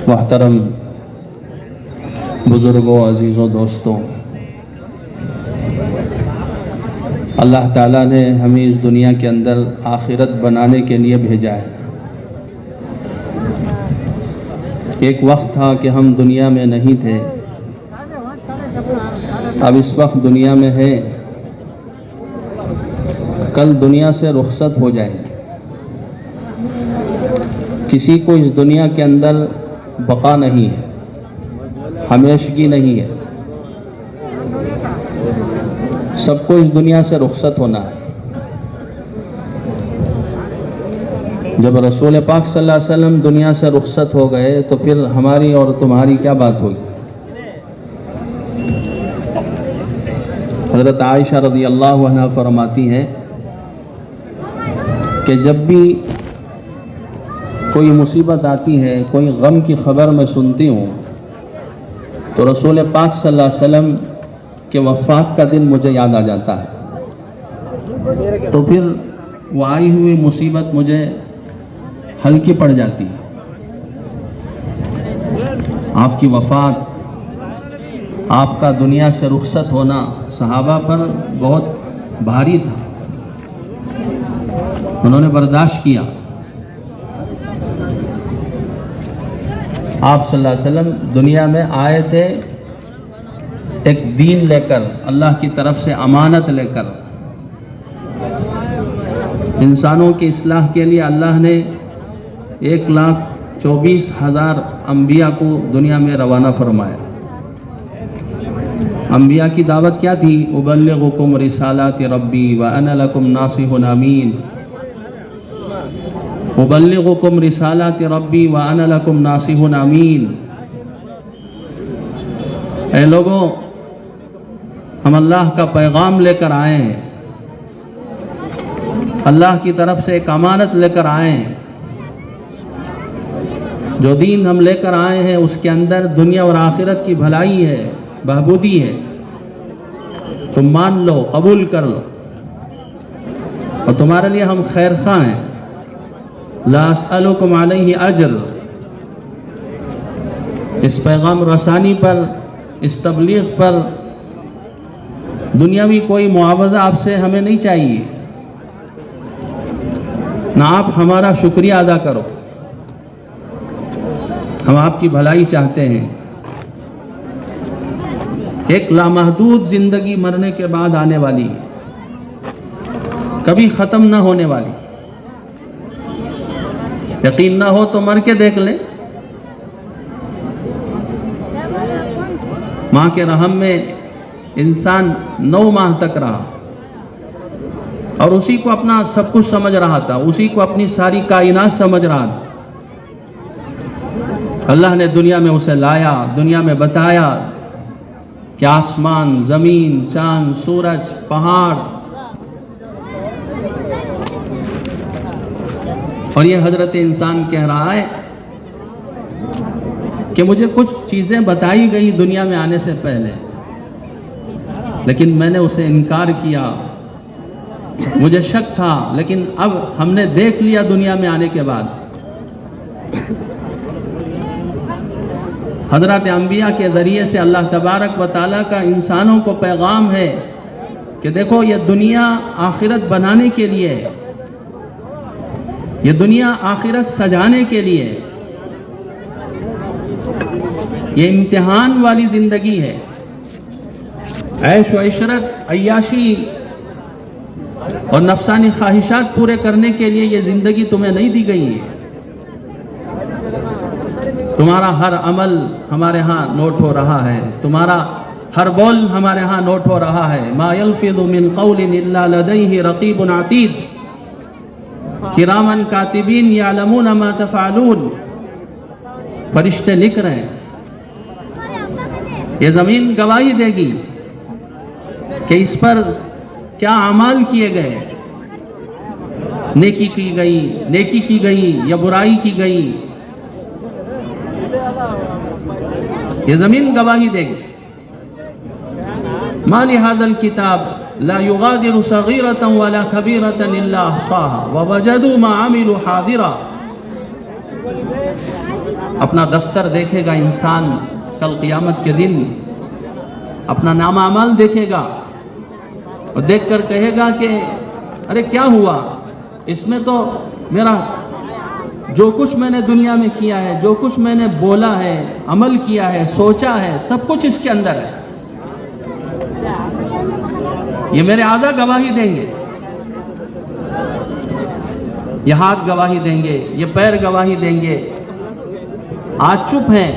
محترم بزرگوں، عزیزوں، دوستوں، اللہ تعالیٰ نے ہمیں اس دنیا کے اندر آخرت بنانے کے لیے بھیجا ہے۔ ایک وقت تھا کہ ہم دنیا میں نہیں تھے، اب اس وقت دنیا میں ہے، کل دنیا سے رخصت ہو جائے۔ کسی کو اس دنیا کے اندر بقا نہیں ہے، ہمیشگی نہیں ہے، سب کو اس دنیا سے رخصت ہونا ہے۔ جب رسول پاک صلی اللہ علیہ وسلم دنیا سے رخصت ہو گئے تو پھر ہماری اور تمہاری کیا بات ہوئی؟ حضرت عائشہ رضی اللہ عنہا فرماتی ہیں کہ جب بھی کوئی مصیبت آتی ہے، کوئی غم کی خبر میں سنتی ہوں تو رسول پاک صلی اللہ علیہ وسلم کے وفات کا دن مجھے یاد آ جاتا ہے، تو پھر وہ آئی ہوئی مصیبت مجھے ہلکی پڑ جاتی ہے۔ آپ کی وفات، آپ کا دنیا سے رخصت ہونا صحابہ پر بہت بھاری تھا، انہوں نے برداشت کیا۔ آپ صلی اللہ علیہ وسلم دنیا میں آئے تھے ایک دین لے کر، اللہ کی طرف سے امانت لے کر۔ انسانوں کی اصلاح کے لیے اللہ نے 1,24,000 انبیاء کو دنیا میں روانہ فرمایا۔ انبیاء کی دعوت کیا تھی؟ ابلغکم رسالات ربی وانا لکم ناصح امین، ابلغکم رسالات ربی وانا لکم ناصح امین۔ اے لوگوں، ہم اللہ کا پیغام لے کر آئے ہیں، اللہ کی طرف سے ایک امانت لے کر آئے ہیں۔ جو دین ہم لے کر آئے ہیں اس کے اندر دنیا اور آخرت کی بھلائی ہے، بہبودی ہے، تم مان لو، قبول کر لو، اور تمہارے لیے ہم خیر خواہ ہیں۔ لا اسألکم علیہ اجر، اس پیغام رسانی پر، اس تبلیغ پر دنیاوی کوئی معاوضہ آپ سے ہمیں نہیں چاہیے، نہ آپ ہمارا شکریہ ادا کرو، ہم آپ کی بھلائی چاہتے ہیں۔ ایک لامحدود زندگی مرنے کے بعد آنے والی، کبھی ختم نہ ہونے والی۔ یقین نہ ہو تو مر کے دیکھ لیں۔ ماں کے رحم میں انسان 9 ماہ تک رہا اور اسی کو اپنا سب کچھ سمجھ رہا تھا، اسی کو اپنی ساری کائنات سمجھ رہا تھا۔ اللہ نے دنیا میں اسے لایا، دنیا میں بتایا کہ آسمان، زمین، چاند، سورج، پہاڑ، اور یہ حضرت انسان کہہ رہا ہے کہ مجھے کچھ چیزیں بتائی گئی دنیا میں آنے سے پہلے، لیکن میں نے اسے انکار کیا، مجھے شک تھا، لیکن اب ہم نے دیکھ لیا دنیا میں آنے کے بعد۔ حضرات انبیاء کے ذریعے سے اللہ تبارک و تعالیٰ کا انسانوں کو پیغام ہے کہ دیکھو یہ دنیا آخرت بنانے کے لیے، یہ دنیا آخرت سجانے کے لیے، یہ امتحان والی زندگی ہے۔ عیش و عشرت، عیاشی اور نفسانی خواہشات پورے کرنے کے لیے یہ زندگی تمہیں نہیں دی گئی ہے۔ تمہارا ہر عمل ہمارے ہاں نوٹ ہو رہا ہے، تمہارا ہر بول ہمارے ہاں نوٹ ہو رہا ہے۔ ما یلفظ من قول الا لدیہ رقیب عتید، کراما کاتبین یعلمون ما تفعلون۔ فرشتے لکھ رہے ہیں، یہ زمین گواہی دے گی کہ اس پر کیا اعمال کیے گئے، نیکی کی گئی یا برائی کی گئی، یہ زمین گواہی دے گی۔ ما لهذا الكتاب لا يغادر صغيرة ولا كبيرة إلا أحصاها ووجدوا ما عملوا حاضرا۔ اپنا دفتر دیکھے گا انسان کل قیامت کے دن، اپنا نامہ اعمال دیکھے گا اور دیکھ کر کہے گا کہ ارے کیا ہوا، اس میں تو میرا جو کچھ میں نے دنیا میں کیا ہے، جو کچھ میں نے بولا ہے، عمل کیا ہے، سوچا ہے، سب کچھ اس کے اندر ہے۔ یہ میرے اعضاء گواہی دیں گے، یہ ہاتھ گواہی دیں گے، یہ پیر گواہی دیں گے۔ آج چپ ہیں،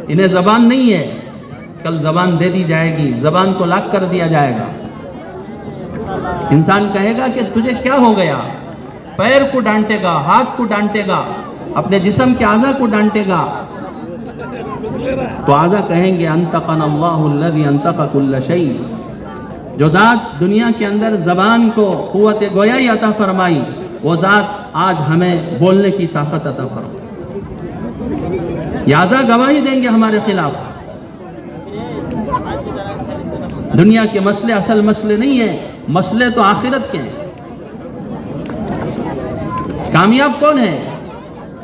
انہیں زبان نہیں ہے، کل زبان دے دی جائے گی، زبان کو لاک کر دیا جائے گا۔ انسان کہے گا کہ تجھے کیا ہو گیا، پیر کو ڈانٹے گا، ہاتھ کو ڈانٹے گا، اپنے جسم کے اعضاء کو ڈانٹے گا، تو اعضاء کہیں گے انطقنا اللہ الذی انطق کل شیء، جو ذات دنیا کے اندر زبان کو قوت گویائی عطا فرمائی، وہ ذات آج ہمیں بولنے کی طاقت عطا فرمائی۔ یہ اعضاء گواہی دیں گے ہمارے خلاف۔ دنیا کے مسئلے اصل مسئلے نہیں ہیں، مسئلے تو آخرت کے ہیں۔ کامیاب کون ہے؟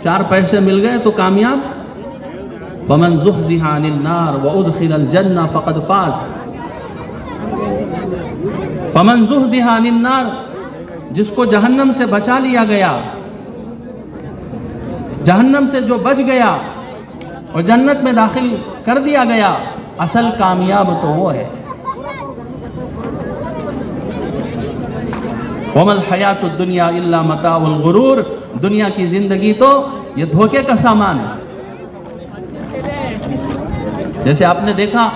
4 پیسے مل گئے تو کامیاب؟ وَمَنْ زُحْزِحَ عَنِ النَّارِ وَأُدْخِلَ الْجَنَّةَ فَقَدْ فَازَ۔ وَمَنْ زُحْزِحَ عَنِ النَّارِ، جس کو جہنم سے بچا لیا گیا، جہنم سے جو بچ گیا اور جنت میں داخل کر دیا گیا، اصل کامیاب تو وہ ہے۔ وَمَا الْحَيَاةُ الدُّنْيَا إِلَّا مَتَاعُ الْغُرُورِ، دنیا کی زندگی تو یہ دھوکے کا سامان ہے۔ جیسے آپ نے دیکھا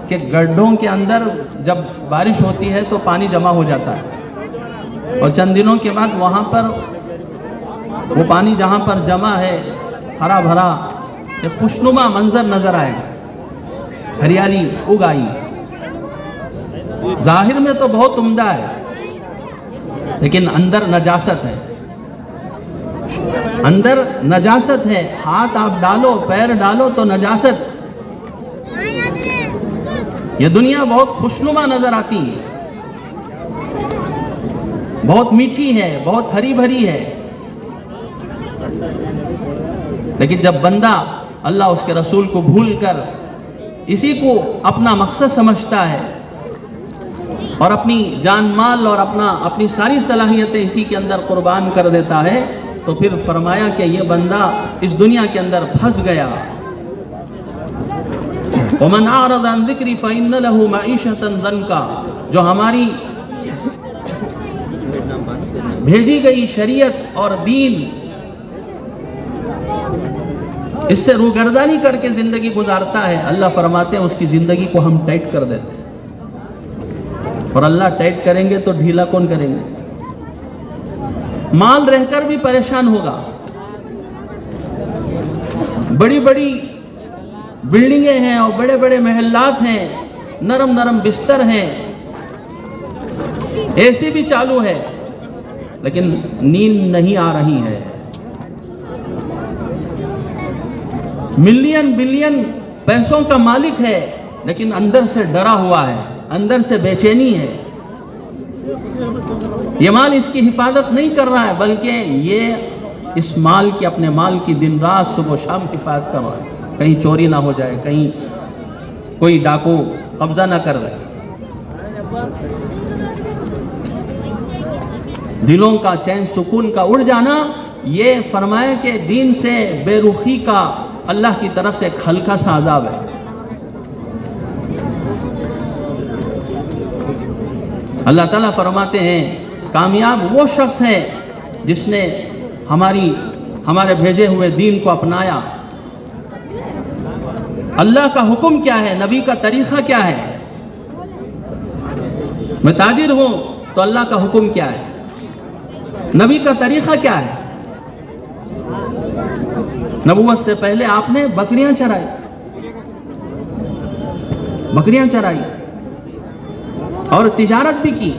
کہ گڈھوں کے اندر جب بارش ہوتی ہے تو پانی جمع ہو جاتا ہے، اور چند دنوں کے بعد وہاں پر وہ پانی جہاں پر جمع ہے ہرا بھرا ایک خوشنما منظر نظر آئے، ہریالی اگ آئی، ظاہر میں تو بہت عمدہ ہے لیکن اندر نجاست ہے، اندر نجاست ہے۔ ہاتھ آپ ڈالو، پیر ڈالو تو نجاست۔ یہ دنیا بہت خوشنما نظر آتی ہے، بہت میٹھی ہے، بہت ہری بھری ہے، لیکن جب بندہ اللہ اس کے رسول کو بھول کر اسی کو اپنا مقصد سمجھتا ہے اور اپنی جان مال اور اپنی ساری صلاحیتیں اسی کے اندر قربان کر دیتا ہے، تو پھر فرمایا کہ یہ بندہ اس دنیا کے اندر پھنس گیا۔ وَمَنْ أَعْرَضَ عَنْ ذِكْرِي فَإِنَّ لَهُ مَعِيشَةً ضَنْكًا، جو ہماری بھیجی گئی شریعت اور دین اس سے روگردانی کر کے زندگی گزارتا ہے، اللہ فرماتے ہیں اس کی زندگی کو ہم ٹائٹ کر دیتے ہیں، اور اللہ ٹائٹ کریں گے تو ڈھیلا کون کریں گے؟ مال رہ کر بھی پریشان ہوگا، بڑی بڑی بلڈنگیں ہیں اور بڑے بڑے محلات ہیں، نرم نرم بستر ہیں، اے سی بھی چالو ہے، لیکن نیند نہیں آ رہی ہے۔ ملین بلین پیسوں کا مالک ہے لیکن اندر سے ڈرا ہوا ہے، اندر سے بے چینی ہے۔ یہ مال اس کی حفاظت نہیں کر رہا ہے، بلکہ یہ اس مال کی، اپنے مال کی دن رات صبح و شام حفاظت کر رہا ہے، کہیں چوری نہ ہو جائے، کہیں کوئی ڈاکو قبضہ نہ کر رہے۔ دلوں کا چین سکون کا اڑ جانا، یہ فرمائے کہ دین سے بے رخی کا اللہ کی طرف سے ایک ہلکا سا عذاب ہے۔ اللہ تعالیٰ فرماتے ہیں کامیاب وہ شخص ہے جس نے ہمارے بھیجے ہوئے دین کو اپنایا۔ اللہ کا حکم کیا ہے، نبی کا طریقہ کیا ہے؟ میں تاجر ہوں تو اللہ کا حکم کیا ہے، نبی کا طریقہ کیا ہے؟ نبوت سے پہلے آپ نے بکریاں چرائی اور تجارت بھی کی۔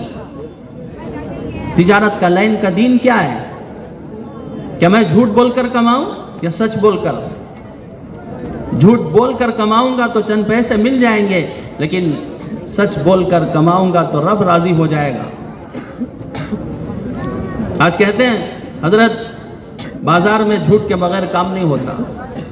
تجارت کا لائن کا دین کیا ہے؟ کہ میں جھوٹ بول کر کماؤں یا سچ بول کر؟ جھوٹ بول کر کماؤں گا تو چند پیسے مل جائیں گے، لیکن سچ بول کر کماؤں گا تو رب راضی ہو جائے گا۔ آج کہتے ہیں حضرت بازار میں جھوٹ کے بغیر کام نہیں ہوتا،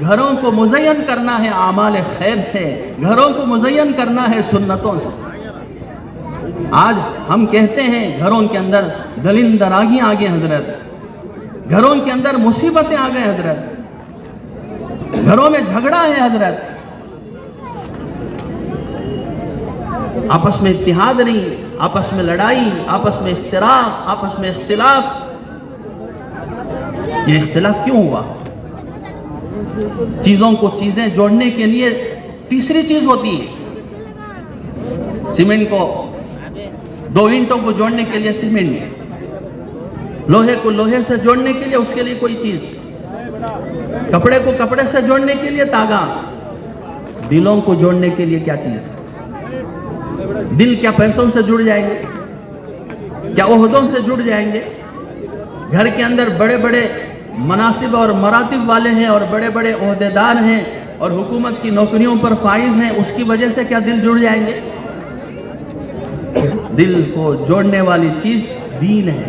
گھروں کو مزین کرنا ہے اعمال خیر سے، گھروں کو مزین کرنا ہے سنتوں سے۔ آج ہم کہتے ہیں گھروں کے اندر دلندراگی آ گئے حضرت، گھروں کے اندر مصیبتیں آ گئے حضرت، گھروں میں جھگڑا ہے حضرت، آپس میں اتحاد نہیں، آپس میں لڑائی، آپس میں افتراق، آپس میں اختلاف۔ یہ اختلاف کیوں ہوا؟ چیزوں کو چیزیں جوڑنے کے لیے تیسری چیز ہوتی ہے۔ سیمنٹ کو، دو اینٹوں کو جوڑنے کے لیے سیمنٹ، لوہے کو لوہے سے جوڑنے کے لیے اس کے لیے کوئی چیز، کپڑے کو کپڑے سے جوڑنے کے لیے تاگا، دلوں کو جوڑنے کے لیے کیا چیز؟ دل کیا پیسوں سے جڑ جائیں گے؟ کیا عہدوں سے جڑ جائیں گے؟ گھر کے اندر بڑے بڑے مناصب اور مراتب والے ہیں اور بڑے بڑے عہدیدار ہیں اور حکومت کی نوکریوں پر فائز ہیں، اس کی وجہ سے کیا دل جڑ جائیں گے؟ دل کو جوڑنے والی چیز دین ہے،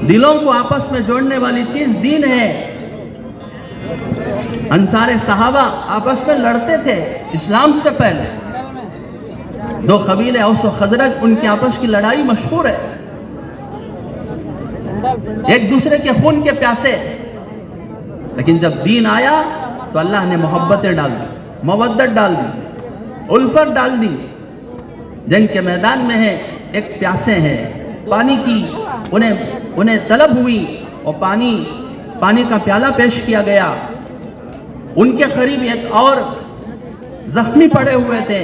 دلوں کو آپس میں جوڑنے والی چیز دین ہے۔ انصار صحابہ آپس میں لڑتے تھے اسلام سے پہلے، دو قبیلے اوس و خزرج، ان کی آپس کی لڑائی مشہور ہے، ایک دوسرے کے خون کے پیاسے۔ لیکن جب دین آیا تو اللہ نے محبتیں ڈال دی، مودت ڈال دی، الفت ڈال دی۔ جنگ کے میدان میں ہے، ایک پیاسے ہیں پانی کی، انہیں طلب ہوئی اور پانی کا پیالہ پیش کیا گیا۔ ان کے قریب ایک اور زخمی پڑے ہوئے تھے،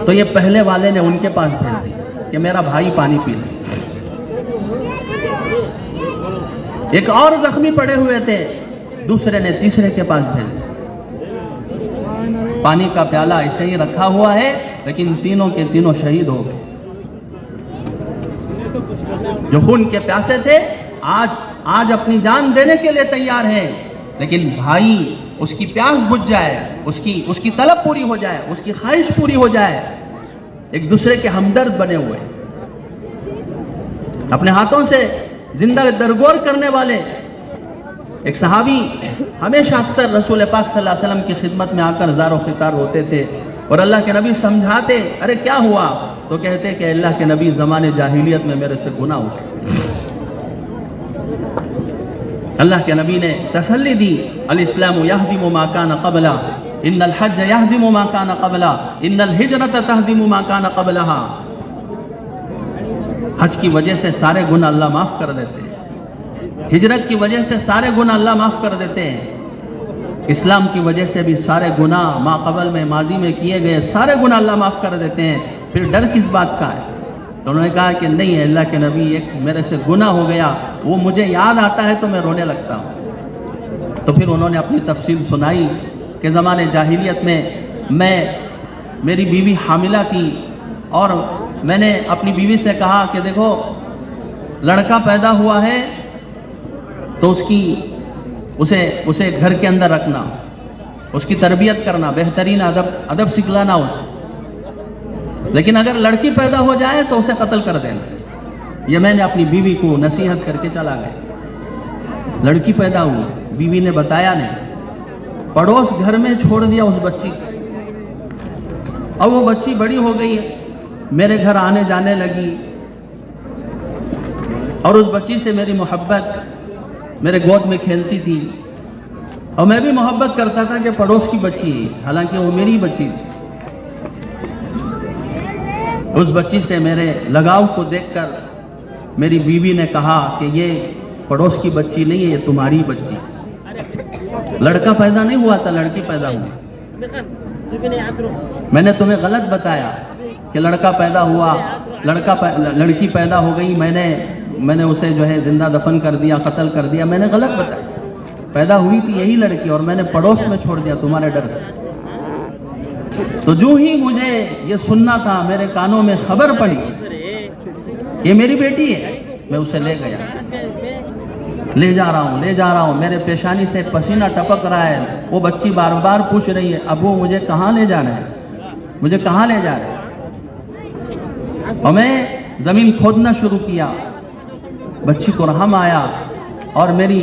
تو یہ پہلے والے نے ان کے پاس بھیج دیا کہ میرا بھائی پانی پی لے۔ ایک اور زخمی پڑے ہوئے تھے، دوسرے نے تیسرے کے پاس بھیج دیا۔ پانی کا پیالہ ایسے ہی رکھا ہوا ہے، لیکن تینوں کے تینوں شہید ہو گئے۔ جو خون کے پیاسے تھے آج اپنی جان دینے کے لیے تیار ہیں، لیکن بھائی اس کی پیاس بجھ جائے، اس کی طلب پوری ہو جائے، اس کی خواہش پوری ہو جائے، ایک دوسرے کے ہمدرد بنے ہوئے، اپنے ہاتھوں سے زندہ درگور کرنے والے۔ ایک صحابی ہمیشہ اکثر رسول پاک صلی اللہ علیہ وسلم کی خدمت میں آ کر زار و خطار ہوتے تھے، اور اللہ کے نبی سمجھاتے، ارے کیا ہوا؟ تو کہتے کہ اللہ کے نبی زمانے جاہلیت میں میرے سے گناہ ہو گئے۔ اللہ کے نبی نے تسلی دی، الاسلام یہدم ما کان قبلہ، ان الحج یہدم ما کان قبلہ، ان الہجرۃ تہدم ما کان قبلہا۔ حج کی وجہ سے سارے گناہ اللہ معاف کر دیتے ہیں، ہجرت کی وجہ سے سارے گناہ اللہ معاف کر دیتے ہیں، اسلام کی وجہ سے بھی سارے گناہ ما قبل میں ماضی میں کیے گئے سارے گناہ اللہ معاف کر دیتے ہیں۔ پھر ڈر کس بات کا ہے؟ تو انہوں نے کہا کہ نہیں اللہ کے نبی، ایک میرے سے گناہ ہو گیا، وہ مجھے یاد آتا ہے تو میں رونے لگتا ہوں۔ تو پھر انہوں نے اپنی تفصیل سنائی کہ زمانے جاہلیت میں میری بیوی حاملہ تھی، اور میں نے اپنی بیوی سے کہا کہ دیکھو لڑکا پیدا ہوا ہے تو اسے گھر کے اندر رکھنا، اس کی تربیت کرنا، بہترین ادب سکھلانا اسے، لیکن اگر لڑکی پیدا ہو جائے تو اسے قتل کر دینا۔ یہ میں نے اپنی بیوی کو نصیحت کر کے چلا گیا۔ لڑکی پیدا ہوئی، بیوی نے بتایا نہیں، پڑوس گھر میں چھوڑ دیا اس بچی کو۔ اب وہ بچی بڑی ہو گئی ہے، میرے گھر آنے جانے لگی، اور اس بچی سے میری محبت، میرے گود میں کھیلتی تھی، اور میں بھی محبت کرتا تھا کہ پڑوس کی بچی ہے، حالانکہ وہ میری بچی تھی۔ اس بچی سے میرے لگاؤ کو دیکھ کر میری بیوی نے کہا کہ یہ پڑوس کی بچی نہیں ہے، یہ تمہاری بچی۔ لڑکا پیدا نہیں ہوا تھا، لڑکی پیدا ہوئی۔ میں نے تمہیں غلط بتایا کہ لڑکا پیدا ہوا، لڑکی پیدا ہو گئی، میں نے اسے جو ہے زندہ دفن کر دیا، قتل کر دیا، میں نے غلط بتایا۔ پیدا ہوئی تھی یہی لڑکی اور میں نے پڑوس میں چھوڑ دیا تمہارے ڈر سے۔ تو جو ہی مجھے یہ سننا تھا، میرے کانوں میں خبر پڑی یہ میری بیٹی ہے، میں اسے لے گیا، لے جا رہا ہوں، میرے پیشانی سے پسینہ ٹپک رہا ہے۔ وہ بچی بار بار پوچھ رہی ہے ابو مجھے کہاں لے جا رہے ہیں، مجھے کہاں لے جا رہے ہیں؟ اور میں زمین کھودنا شروع کیا، بچی کو رحم آیا، اور میری